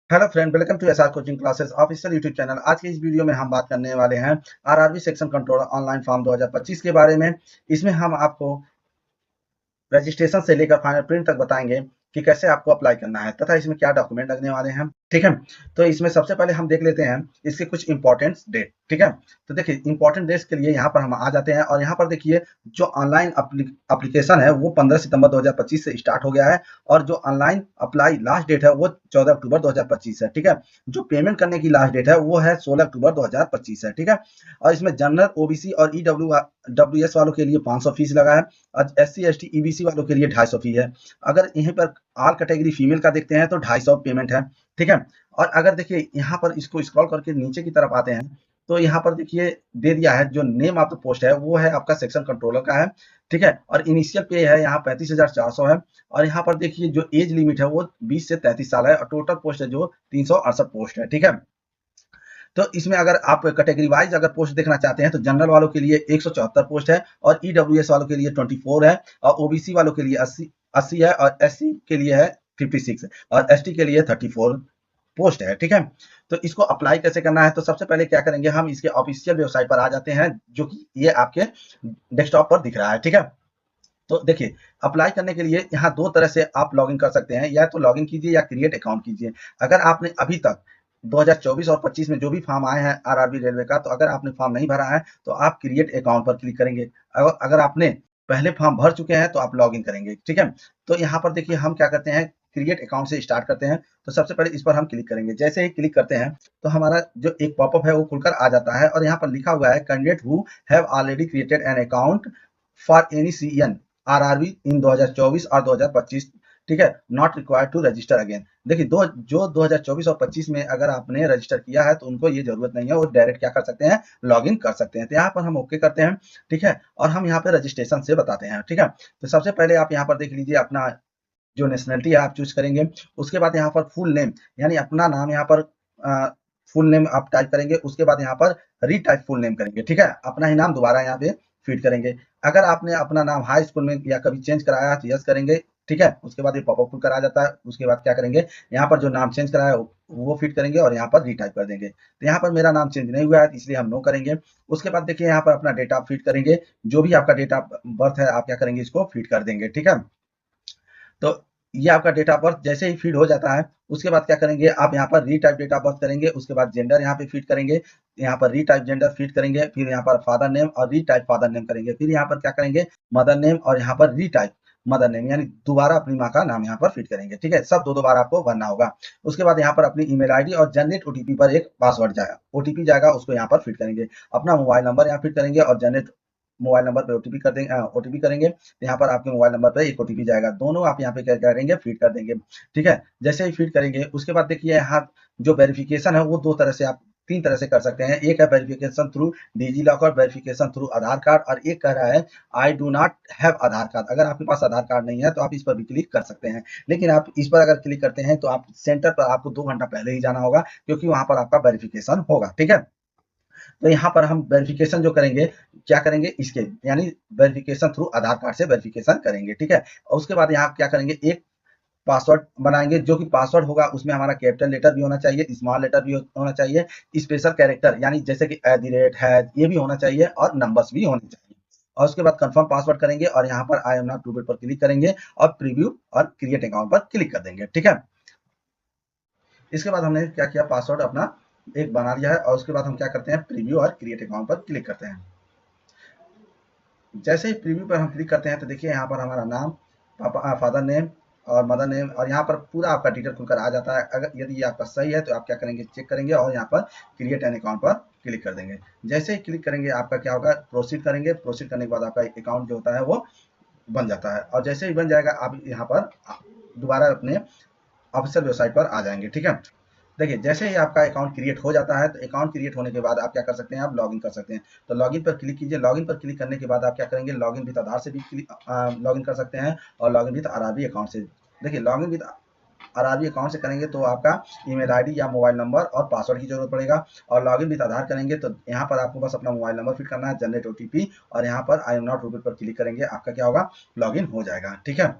Hello friend, welcome to SR coaching classes official YouTube channel. आज की इस video में हम बात करने वाले हैं RRB section controller online form 2025 के बारे में। इसमें हम आपको रजिस्ट्रेशन से लेकर फाइनल प्रिंट तक बताएंगे कि कैसे आपको अप्लाई करना है तथा इसमें क्या डॉक्यूमेंट लगने वाले हैं। ठीक है, तो इसमें सबसे पहले हम देख लेते हैं इसके कुछ इंपॉर्टेंट डेट। ठीक है, तो देखिए इंपॉर्टेंट डेट्स के लिए यहाँ पर हम आ जाते हैं और यहाँ पर देखिए जो ऑनलाइन एप्लीकेशन है वो 15 सितंबर 2025 से स्टार्ट हो गया है और जो ऑनलाइन अप्लाई लास्ट डेट है वो 14 अक्टूबर 2025 है। ठीक है, जो पेमेंट करने की लास्ट डेट है वो है 16 अक्टूबर 2025 है। ठीक है, और इसमें जनरल, ओबीसी और ईडब्ल्यूएस वालों के लिए 500 फीस लगा है और एससी एसटी ईबीसी वालों के लिए 250 फी है। अगर यहीं पर ऑल कैटेगरी फीमेल का देखते हैं तो 250 पेमेंट है। ठीक है, और अगर देखिए यहाँ पर इसको स्क्रॉल करके नीचे की तरफ आते हैं तो यहाँ पर देखिए दे दिया है जो नेम ऑफ द पोस्ट है वो है आपका सेक्शन कंट्रोलर का है। ठीक है, और इनिशियल पे है यहाँ 35,400 है और यहाँ पर देखिए जो एज लिमिट है वो 20 से 33 साल है और टोटल पोस्ट है जो 368 पोस्ट है। ठीक है, तो इसमें अगर आप कैटेगरी वाइज अगर पोस्ट देखना चाहते हैं तो जनरल वालों के लिए 174 पोस्ट है और ईडब्ल्यूएस वालों के लिए 24 है और ओबीसी वालों के लिए 80 है और एससी के लिए है 56 और एसटी के लिए 34 पोस्ट है। ठीक है, तो इसको अप्लाई कैसे करना है तो सबसे पहले क्या करेंगे, हम इसके ऑफिशियल वेबसाइट पर आ जाते हैं जो कि ये आपके डेस्कटॉप पर दिख रहा है। ठीक है, तो देखिए अप्लाई करने के लिए यहाँ दो तरह से आप लॉगिन कर सकते हैं, या तो लॉगिन कीजिए या क्रिएट अकाउंट कीजिए। अगर आपने अभी तक 2024 और 25 में जो भी फॉर्म आए हैं आरआरबी रेलवे का, तो अगर आपने फॉर्म नहीं भरा है तो आप क्रिएट अकाउंट पर क्लिक करेंगे। अगर आपने पहले फॉर्म भर चुके हैं तो आप लॉगिन करेंगे। ठीक है, तो यहाँ पर देखिए हम क्या करते हैं, क्रिएट अकाउंट से स्टार्ट करते हैं। तो सबसे पहले इस पर हम क्लिक करेंगे। जैसे ही क्लिक करते हैं तो हमारा जो एक पॉपअप है वो खुलकर आ जाता है और यहाँ पर लिखा हुआ है candidate who have already created an account for any CEN RRB in 2024 और 2025। ठीक है, not required to register again. देखिए जो 2024 और 25 में अगर आपने रजिस्टर किया है तो उनको ये जरूरत नहीं है, वो डायरेक्ट क्या कर सकते हैं, लॉगिन कर सकते हैं। तो यहाँ पर हम ओके करते हैं। ठीक है, और हम यहाँ पे रजिस्ट्रेशन से बताते हैं। ठीक है, तो सबसे पहले आप यहाँ पर देख लीजिए अपना जो नेशनलिटी है आप चूज करेंगे। उसके बाद यहाँ पर फुल नेम यानी अपना नाम यहाँ पर फुल नेम आप टाइप करेंगे। उसके बाद यहाँ पर रीटाइप फुल नेम करेंगे। ठीक है, अपना ही नाम दोबारा यहाँ पे फीड करेंगे। अगर आपने अपना नाम हाई स्कूल में या कभी चेंज कराया तो यस करेंगे। ठीक है, उसके बाद ये पॉपअप खुल कर आ जाता है। उसके बाद क्या करेंगे, यहाँ पर जो नाम चेंज कराया है वो फिट करेंगे और यहाँ पर रीटाइप कर देंगे। तो यहाँ पर मेरा नाम चेंज नहीं हुआ है इसलिए हम नो करेंगे। उसके बाद देखिए यहाँ पर अपना डेटा फिट करेंगे। जो भी आपका डेट ऑफ बर्थ है आप क्या करेंगे, इसको फिट कर देंगे। ठीक है, तो ये आपका डेट ऑफ बर्थ जैसे ही फीड हो जाता है उसके बाद क्या करेंगे, आप यहाँ पर रीटाइप डेट ऑफ बर्थ करेंगे। उसके बाद जेंडर यहाँ पे फीड करेंगे, यहाँ पर रीटाइप जेंडर फीड करेंगे। फिर यहाँ पर फादर नेम और रीटाइप फादर नेम करेंगे। फिर यहाँ पर क्या करेंगे, मदर नेम और यहाँ पर रीटाइप मदर नेम यानी दोबारा अपनी माँ का नाम यहाँ पर फीड करेंगे। ठीक है, सब दो बार आपको भरना होगा। उसके बाद यहाँ पर अपनी ईमेल आईडी और जनरेट ओटीपी पर एक पासवर्ड जाएगा, ओटीपी जाएगा, उसको यहाँ पर फिट करेंगे। अपना मोबाइल नंबर यहाँ फिट करेंगे और जनरेट मोबाइल नंबर पे ओटीपी कर देंगे, ओटीपी करेंगे। तो यहाँ पर आपके मोबाइल नंबर पे एक ओटीपी जाएगा, दोनों आप यहाँ पे क्या करेंगे, फीड कर देंगे। ठीक है, जैसे ही फीड करेंगे उसके बाद देखिए यहाँ जो वेरिफिकेशन है वो दो तरह से आप तीन तरह से कर सकते हैं। एक है verification through digi locker, verification through आधार कार्ड, और एक कह रहा है I do not have Aadhaar card. अगर आपके पास आधार कार्ड नहीं है तो आप इस पर भी क्लिक कर सकते हैं, लेकिन आप इस पर अगर क्लिक करते हैं तो आप सेंटर पर आपको 2 घंटा पहले ही जाना होगा क्योंकि वहां पर आपका वेरिफिकेशन होगा। ठीक है, तो यहाँ पर हम वेरिफिकेशन जो करेंगे, क्या करेंगे, इसके यानी वेरिफिकेशन थ्रू आधार कार्ड से वेरिफिकेशन करेंगे। ठीक है, और उसके बाद यहाँ क्या करेंगे, एक पासवर्ड बनाएंगे। जो कि पासवर्ड होगा उसमें हमारा कैपिटल लेटर भी होना चाहिए, स्मॉल लेटर भी होना चाहिए, स्पेशल कैरेक्टर यानी जैसे कि @ है ये भी होना चाहिए और नंबर्स भी होने चाहिए। और उसके बाद कंफर्म पासवर्ड करेंगे और यहाँ पर आई एम नॉट रूटेड पर क्लिक करेंगे और प्रीव्यू और क्रिएट अकाउंट पर क्लिक कर देंगे। ठीक है, इसके बाद हमने क्या किया, पासवर्ड अपना एक बना लिया है और उसके बाद हम क्या करते हैं, प्रीव्यू और क्रिएट अकाउंट पर क्लिक करते हैं। जैसे ही प्रीव्यू पर हम क्लिक करते हैं तो देखिए यहाँ पर हमारा नाम, पापा फादर नेम और मदर नेम और यहाँ पर पूरा आपका डिटेल खुलकर आ जाता है। अगर यदि ये आपका सही है तो आप क्या करेंगे, चेक करेंगे और यहाँ पर क्रिएट एन अकाउंट पर क्लिक कर देंगे। जैसे ही क्लिक करेंगे आपका क्या होगा, प्रोसीड करेंगे। प्रोसीड करने के बाद आपका अकाउंट जो होता है वो बन जाता है और जैसे ही बन जाएगा आप यहाँ पर दोबारा अपने ऑफिशियल वेबसाइट पर आ जाएंगे। ठीक है, देखिए जैसे ही आपका अकाउंट क्रिएट हो जाता है तो अकाउंट क्रिएट होने के बाद आप क्या कर सकते हैं, आप लॉगिन कर सकते हैं। तो लॉगिन पर क्लिक कीजिए। लॉगिन पर क्लिक करने के बाद आप क्या करेंगे, लॉगिन विद आधार से भी लॉगिन कर सकते हैं और लॉगिन विद आरआरबी अकाउंट से। देखिए लॉगिन विद आरआरबी अकाउंट से करेंगे तो आपका ईमेल आईडी या मोबाइल नंबर और पासवर्ड की जरूरत पड़ेगा, और लॉगिन विद आधार करेंगे तो यहाँ पर आपको बस अपना मोबाइल नंबर फिट करना है, जनरेट ओटीपी और यहाँ पर आई एम नॉट रूटेड पर क्लिक करेंगे, आपका क्या होगा, लॉगिन हो जाएगा। ठीक है,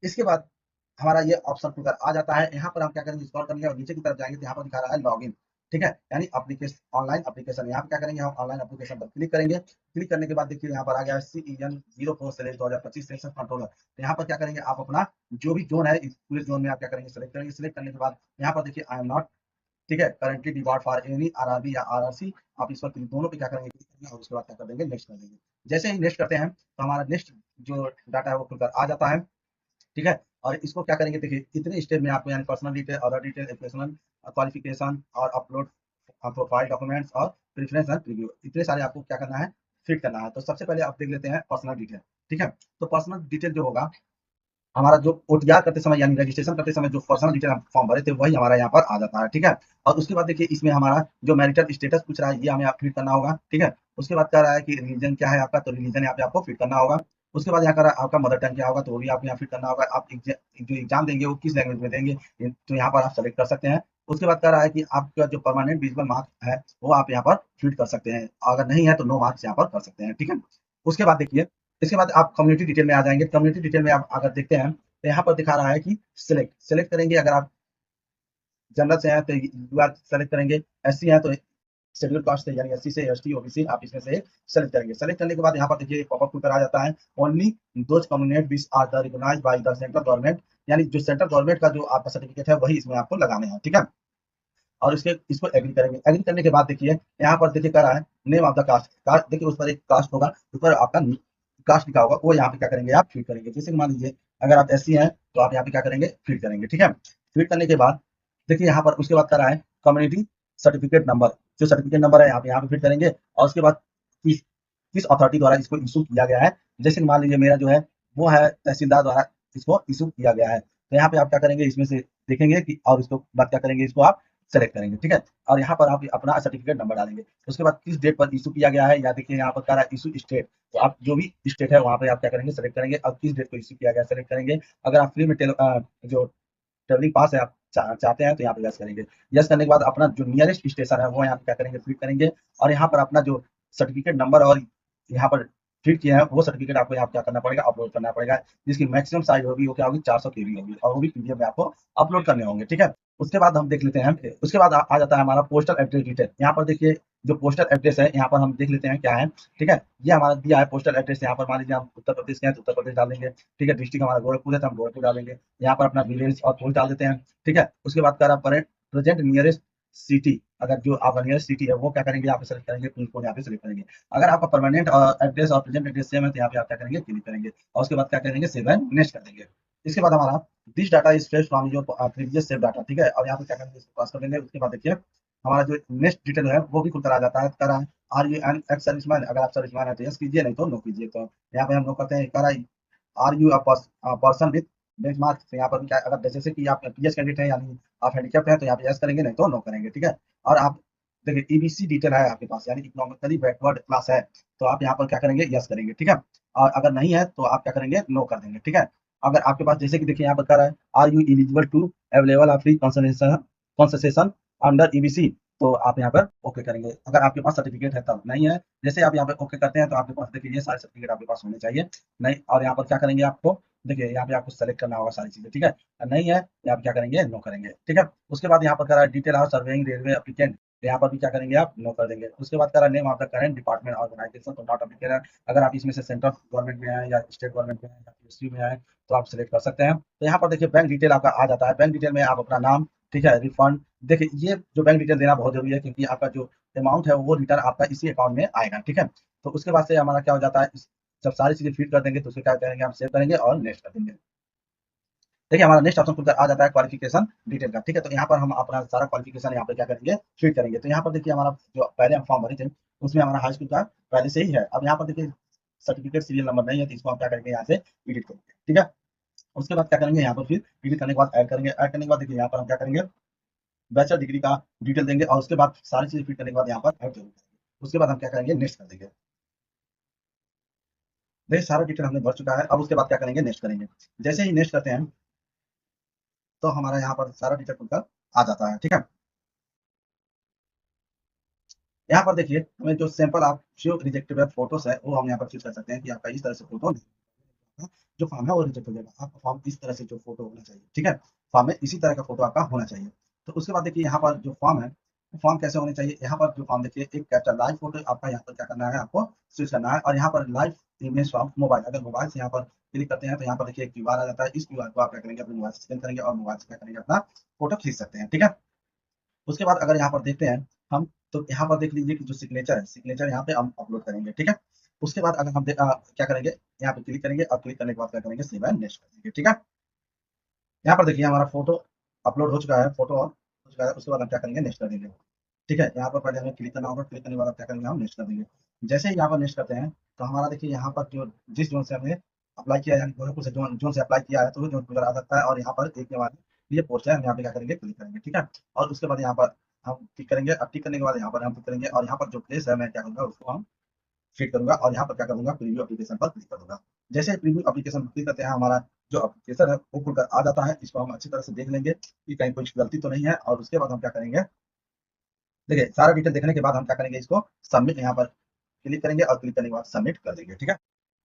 इसके बाद हमारा ये ऑप्शन खुलकर आ जाता है। यहाँ पर हम क्या करेंगे, स्क्रॉल करेंगे और नीचे की तरफ जाएंगे तो यहाँ पर दिखा रहा है लॉगिन। ठीक है, यानी एप्लीकेशन, ऑनलाइन एप्लीकेशन। यहाँ पे क्या करेंगे, हम ऑनलाइन एप्लीकेशन पर क्लिक करेंगे। क्लिक करने के बाद देखिए यहाँ पर आ गया है CEN04/2025 सेक्शन कंट्रोलर। तो यहाँ पर क्या करेंगे, आप अपना जो भी जोन है, इस पूरे जोन में आप क्या करेंगे, सिलेक्ट करेंगे। सिलेक्ट करने के बाद यहाँ पर देखिए आई एम नॉट, ठीक है, currently debarred for any RRB या आरआरसी। आप इस पर दोनों पे क्या करेंगे, क्लिक करेंगे और उसके बाद क्या कर देंगे, नेक्स्ट कर देंगे। जैसे ही नेक्स्ट करते हैं तो हमारा नेक्स्ट जो डाटा है वो खुलकर आ जाता है। ठीक है, और इसको क्या करेंगे, देखिए इतने स्टेप में आपको, यानी personal detail, other detail, educational qualification और अपलोड प्रोफाइल डॉक्यूमेंट्स और प्रेफरेंस एंड प्रीव्यू, इतने सारे आपको क्या करना है, फिट करना है। तो सबसे पहले आप देख लेते हैं पर्सनल डिटेल। ठीक है, तो पर्सनल डिटेल जो होगा, हमारा जो ओटीआर करते समय यानी रजिस्ट्रेशन करते समय जो पर्सनल डिटेल हम फॉर्म भरे थे वही हमारा यहाँ पर आ जाता है। ठीक है, और उसके बाद देखिए इसमें हमारा जो मैरिटल स्टेटस पूछ रहा है ये हमें आप फिट करना होगा। ठीक है, उसके बाद कह रहा है कि रिलीजन क्या है आपका, तो रिलीजन यहाँ पे आपको फिट करना होगा। उसके बाद यहाँ कह रहा है आपका मदर टंग क्या होगा, तो वो भी आपको यहाँ फिट करना होगा। आप जो एग्जाम देंगे वो किस लैंग्वेज में देंगे, तो यहाँ पर आप सेलेक्ट कर सकते हैं। उसके बाद कह रहा है कि आपका जो परमानेंट विजिबल मार्क है वो आप यहाँ पर फिट कर सकते हैं, अगर नहीं है तो नो मार्क्स यहाँ पर कर सकते हैं। ठीक है, उसके बाद देखिए, इसके बाद आप कम्युनिटी डिटेल में आ जाएंगे। कम्युनिटी डिटेल में आप अगर देखते हैं तो यहाँ पर दिखा रहा है कि सिलेक्ट सिलेक्ट करेंगे। अगर आप जनरल से हैं तो यू आर सेलेक्ट करेंगे, एससी हैं तो शेड्यूल कास्ट से यानी एससी से एसटी ओबीसी आप इसमें से सेलेक्ट करेंगे। सेलेक्ट करने के बाद यहाँ पर देखिए पॉपअप खुलकर आ जाता है, only those community which are the recognised by the central government, यानी जो सेंट्रल गवर्नमेंट का जो आपका सर्टिफिकेट है वही इसमें आपको लगाने हैं। ठीक है, और इसके इसको एग्री करेंगे। एग्री करने के बाद देखिए यहाँ पर देखिए कह रहा है name of the caste, caste देखिए उस पर एक कास्ट होगा, उस पर आपका कास्ट लिखा होगा, वो यहाँ पे क्या करेंगे, आप फिट करेंगे। जैसे कि मान लीजिए अगर आप एससी हैं तो आप यहाँ पे क्या करेंगे, फिट करेंगे। ठीक है, फिट करने के बाद देखिए यहाँ पर उसके बाद कर रहा है कम्युनिटी सर्टिफिकेट नंबर, जो सर्टिफिकेट नंबर है यहाँ पे फिट करेंगे। और उसके बाद किस किस अथॉरिटी द्वारा इसको इशू किया गया है, जैसे कि मान लीजिए मेरा जो है वो है तहसीलदार द्वारा इसको इशू किया गया है। तो यहाँ पे आप क्या करेंगे, इसमें से देखेंगे कि, और इसको बाद क्या करेंगे, इसको आप सेलेक्ट करेंगे। ठीक है, और यहाँ पर आप अपना सर्टिफिकेट नंबर डालेंगे। उसके बाद किस डेट पर इशू किया गया है, या देखिए यहाँ पर कह रहा है इशू स्टेट, तो आप जो भी स्टेट है वहाँ पे आप क्या करेंगे, सेलेक्ट करेंगे और किस डेट को इशू किया गया सेलेक्ट करेंगे। अगर आप फ्री में जो ट्रेवलिंग पास है आप चाहते हैं तो यहाँ पे यस करेंगे। यस करने के बाद अपना जो नियरेस्ट स्टेशन है वो यहाँ पे क्या करेंगे, फिट करेंगे। और यहाँ पर अपना जो सर्टिफिकेट नंबर और यहाँ पर फिट किया है वो सर्टिफिकेट आपको यहाँ क्या करना पड़ेगा, अपलोड करना पड़ेगा, जिसकी मैक्सिमम साइज होगी वो क्या होगी, 400 केबी होगी, और वो भी पीडीएफ में आपको अपलोड करने होंगे। ठीक है, उसके बाद हम देख लेते हैं, उसके बाद आ जाता है हमारा पोस्टल एड्रेस डिटेल। यहाँ पर देखिए जो पोस्टल एड्रेस है यहाँ पर हम देख लेते हैं क्या है। ठीक है, ये हमारा दिया है पोस्टल एड्रेस। यहाँ पर मान लीजिए हम उत्तर प्रदेश के हैं तो उत्तर प्रदेश डाल देंगे। ठीक है, डिस्ट्रिक्ट हमारा गोरखपुर है तो हम गोरखपुर डालेंगे। यहाँ पर अपना विलेज और पोस्ट डाल देते हैं। ठीक है, उसके बाद कर प्रेजेंट नियरेस्ट सिटी, अगर जो आपका नियरेस्ट सिटी है वो क्या करेंगे, यहाँ पे सेलेक्ट करेंगे, पिन कोड यहाँ पे सेलेक्ट करेंगे। अगर आपका परमानेंट एड्रेस और प्रेजेंट एड्रेस सेम है तो यहाँ पे आप क्या करेंगे, क्लिक करेंगे और उसके बाद क्या करेंगे, सेव एंड नेक्स्ट कर देंगे। इसके बाद हमारा this data is fresh from your previous save data. ठीक है, और यहाँ पे क्या करेंगे, इसको पास कर देंगे। उसके बाद देखिए हमारा जो नेक्स्ट डिटेल है वो भी खुलकर आ जाता है। कह रहा है are you an ex serviceman, अगर आप सर्विसमैन है तो यस कीजिए, नहीं तो नो कीजिए। तो यहाँ पे हम नो करते हैं। कह रहा है are you a person with benchmark, तो यहाँ पर क्या, अगर जैसे कि आप पीएच कैंडिडेट हैं यानी आप हैंडीकैप्ड हैं तो यहाँ पे यस करेंगे, नहीं तो नो करेंगे। ठीक है, और आप देखिए ईबीसी डिटेल है आपके पास यानी इकोनॉमिकली बैकवर्ड क्लास है तो आप यहाँ पर क्या करेंगे, यस करेंगे। ठीक है, और अगर नहीं है तो आप क्या करेंगे, नो कर देंगे। ठीक है, अगर आपके पास जैसे कि देखिए यहाँ पर कह रहा है are you eligible to available of free concession under EBC, तो आप यहाँ पर ओके करेंगे। अगर आपके पास सर्टिफिकेट है तब, नहीं है जैसे आप यहाँ पे ओके करते हैं तो आपके पास देखिए ये सारे सर्टिफिकेट आपके पास होने चाहिए। नहीं, और यहाँ पर क्या करेंगे, आपको देखिए यहाँ पे आपको सेलेक्ट करना होगा सारी चीजें। ठीक है, नहीं है तो आप क्या करेंगे, नो करेंगे। ठीक है, उसके बाद यहाँ पर कह रहा है detail of surveying railway applicant, यहाँ पर भी क्या करेंगे, आप नो कर देंगे। उसके बाद कह रहा है name of the current department organisation, तो नॉट एप्लीकेबल, अगर आप इसमें से सेंट्रल गवर्नमेंट में हैं या स्टेट गवर्नमेंट में हैं या पीएसयू में हैं तो आप सिलेक्ट कर सकते हैं। तो यहाँ पर देखिए बैंक डिटेल आपका आ जाता है। बैंक डिटेल में आप अपना नाम, ठीक है, रिफंड, देखिए ये जो बैंक डिटेल देना बहुत जरूरी है क्योंकि आपका जो अमाउंट है वो रिटर्न आपका इसी अकाउंट में आएगा। ठीक है, तो उसके बाद से हमारा क्या हो जाता है, जब सारी चीजें फिट कर देंगे तो उसके क्या करेंगे, हम सेव करेंगे और नेक्स्ट कर देंगे। देखिए हमारा नेक्स्ट ऑप्शन खुलकर आ जाता है क्वालिफिकेशन डिटेल का। ठीक है, तो यहाँ पर हम अपना सारा क्वालिफिकेशन यहाँ पे क्या करेंगे, फिट करेंगे। तो यहाँ पर देखिए हमारा जो पहले हम फॉर्म भरे थे उसमें हमारा हाई स्कूल का पहले से ही है। अब यहाँ पर देखिए सर्टिफिकेट सीरियल नंबर नहीं है तो इसको हम क्या करेंगे, यहाँ से एडिट करेंगे। ठीक है, उसके बाद क्या करेंगे, यहाँ पर फिर एडिट करने के बाद ऐड करेंगे। ऐड करने के बाद देखिए यहाँ पर हम क्या करेंगे, बैचलर डिग्री का डिटेल देंगे और उसके बाद सारी चीजें फिट करने के बाद यहाँ पर ऐड जरूर करेंगे। उसके बाद हम क्या करेंगे, नेक्स्ट कर देंगे। देखिए सारा डिटेल हमने भर चुका है। अब उसके बाद क्या करेंगे, नेक्स्ट करेंगे। जैसे ही नेक्स्ट करते हैं तो हमारा यहाँ पर सारा डिटेल खुलकर आ जाता है। ठीक है, यहाँ पर देखिए हमें जो सैंपल आप जो रिजेक्टेड फोटोस है वो हम यहाँ पर चूज कर सकते हैं कि आपका इस तरह से फोटो आपका जो फॉर्म है वो रिजेक्ट हो जाएगा। आपका फॉर्म इस तरह से जो फोटो होना चाहिए, ठीक है, फॉर्म में इसी तरह का फोटो आपका होना चाहिए। तो उसके बाद देखिए यहाँ पर जो फॉर्म है, फॉर्म कैसे होने चाहिए, यहाँ पर जो फॉर्म देखिए एक कैप्चा लाइव फोटो आपका यहाँ पर क्या करना है, आपको स्विच करना है, और यहाँ पर लाइव इमेज फ्रॉम मोबाइल, अगर मोबाइल से यहाँ पर क्लिक करते हैं तो यहाँ पर देखिए क्यूआर आ जाता है। इस क्यूआर को आप क्या करेंगे, अपने मोबाइल से स्कैन करेंगे और मोबाइल से क्या करेंगे, अपना फोटो खींच सकते हैं, ठीक है। उसके बाद अगर यहाँ पर देखते हैं हम, तो यहाँ पर देख लीजिए कि जो सिग्नेचर है, सिग्नेचर यहाँ पे हम अपलोड करेंगे, ठीक है। उसके बाद अगर हम क्या करेंगे, यहाँ पे क्लिक करेंगे और क्लिक करने के बाद क्या करेंगे, सेव एंड नेक्स्ट करेंगे, ठीक है। यहाँ पर देखिए हमारा फोटो अपलोड हो चुका है, फोटो ऑन हो चुका है। उसके बाद हम क्या करेंगे, नेक्स्ट कर देंगे, ठीक है। यहाँ पर पहले हमें क्लिक करना होगा, क्लिक करने के बाद क्या करेंगे, हम नेक्स्ट कर देंगे। जैसे ही यहाँ पर नेक्स्ट करते हैं तो हमारा देखिए यहाँ पर जो जिस जोन से हमने अप्लाई किया है, यानी गोरखपुर से जोन जोन से अप्लाई किया है, तो वो जोन पूरा आ सकता है। और यहाँ पर एक के बाद ये पोस्ट है, हम यहाँ पे क्या करेंगे, क्लिक करेंगे, ठीक है। और उसके बाद यहाँ पर हम क्लिक करेंगे, अब क्लिक करने के बाद यहाँ पर हम क्लिक करेंगे, और यहाँ पर जो प्लेस है मैं क्या करूँगा, उसको हम फिट करूँगा, और यहाँ पर क्या करूँगा, प्रीव्यू एप्लीकेशन पर क्लिक करूँगा। जैसे ही प्रीव्यू एप्लीकेशन पर क्लिक करते हैं, हमारा जो एप्लीकेशन है वो खुलकर आ जाता है। इसको हम अच्छी तरह से देख लेंगे कि कहीं कुछ गलती तो नहीं है, और उसके बाद हम क्या करेंगे, देखिए सारा डिटेल देखने के बाद हम क्या करेंगे, इसको सबमिट यहाँ पर क्लिक करेंगे, और क्लिक करने के बाद सबमिट कर देंगे, ठीक है।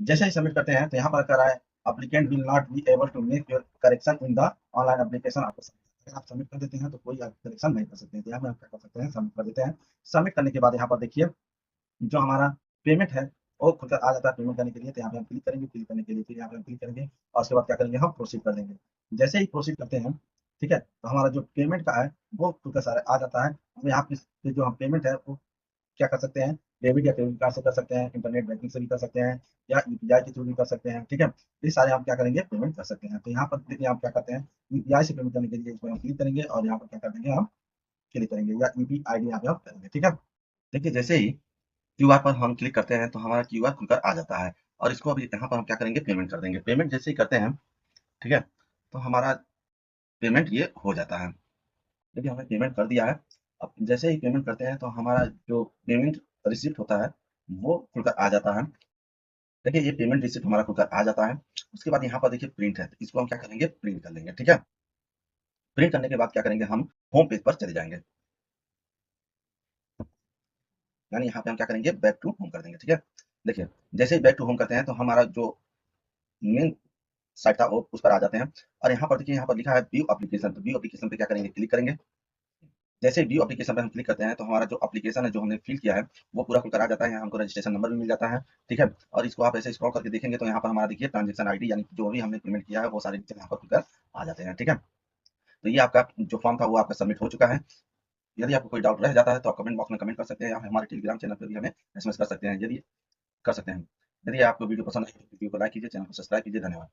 जैसे ही सबमिट करते हैं तो यहाँ पर कह रहा है applicant will not be able to make your correction in the online application. आपको अगर आप सबमिट कर देते हैं तो कोई आप करेक्शन नहीं कर सकते हैं। तो यहाँ पे हम क्या कर सकते हैं, सबमिट कर देते हैं। सबमिट करने के बाद यहाँ पर देखिए जो हमारा पेमेंट है वो खुद आ जाता है पेमेंट करने के लिए। तो यहाँ पे हम क्लिक करेंगे, क्लिक करने के लिए फिर यहाँ पे हम क्लिक करेंगे, और उसके बाद क्या करेंगे, हम प्रोसीड कर देंगे। जैसे ही प्रोसीड करते हैं, ठीक है, तो हमारा जो पेमेंट का है वो खुद का सारा आ जाता है। अब यहाँ पे जो हम पेमेंट है वो क्या कर सकते हैं, डेबिट या क्रेडिट कार्ड से कर सकते हैं, इंटरनेट बैंकिंग से भी कर सकते हैं, या यूपीआई के थ्रू भी कर सकते हैं, ठीक है। ये सारे हम क्या करेंगे, पेमेंट कर सकते हैं। तो यहाँ पर देखिए हम क्या करते हैं, यूपीआई से पेमेंट करने के लिए इसमें हम क्लिक करेंगे, और यहाँ पर क्या कर देंगे, हम क्लिक करेंगे, या यूपीआई आईडी यहाँ पे हम करेंगे, ठीक है। देखिए जैसे ही क्यूआर पर हम क्लिक करते हैं तो हमारा क्यूआर खुलकर आ जाता है, और इसको अभी यहाँ पर हम क्या करेंगे, पेमेंट कर देंगे। पेमेंट जैसे ही करते हैं, ठीक है, तो हमारा पेमेंट ये हो जाता है। देखिए हमने पेमेंट कर दिया है। अब जैसे ही पेमेंट करते हैं तो हमारा जो पेमेंट रिसिप्ट होता है वो खुलकर आ जाता है। देखिए ये पेमेंट रिसिप्ट हमारा खुलकर आ जाता है। उसके बाद यहाँ पर देखिए प्रिंट है, तो इसको हम क्या करेंगे, प्रिंट कर लेंगे, ठीक है। प्रिंट करने के बाद क्या करेंगे, हम होम पेज पर चले जाएंगे, यानी यहाँ पे हम क्या करेंगे, बैक टू होम कर देंगे, ठीक है। देखिए जैसे ही बैक टू होम करते हैं तो हमारा जो मेन साइट था वो उस पर आ जाते हैं। और यहाँ पर देखिए, यहाँ पर लिखा है व्यू एप्लीकेशन, तो व्यू एप्लीकेशन पे क्या करेंगे, क्लिक करेंगे। जैसे व्यू एप्लीकेशन पे हम क्लिक करते हैं तो हमारा जो एप्लीकेशन है जो हमने फिल किया है वो पूरा खुलकर आ जाता है। यहाँ हमको रजिस्ट्रेशन नंबर भी मिल जाता है, ठीक है। और इसको आप ऐसे स्क्रॉल करके देखेंगे तो यहाँ पर हमारा देखिए ट्रांजेक्शन आईडी, यानी जो भी हमने पेमेंट किया है वो सारे डिटेल यहाँ पर खुलकर आ जाते हैं, ठीक है। तो ये आपका जो फॉर्म था वो आपका सबमिट हो चुका है। यदि आपको कोई डाउट रह जाता है तो आप कमेंट बॉक्स में कमेंट कर सकते हैं, या हमारे टेलीग्राम चैनल पर भी हमें एसएमएस कर सकते हैं, यदि कर सकते हैं। यदि आपको वीडियो पसंद आए तो वीडियो को लाइक कीजिए, चैनल को सब्सक्राइब कीजिए। धन्यवाद।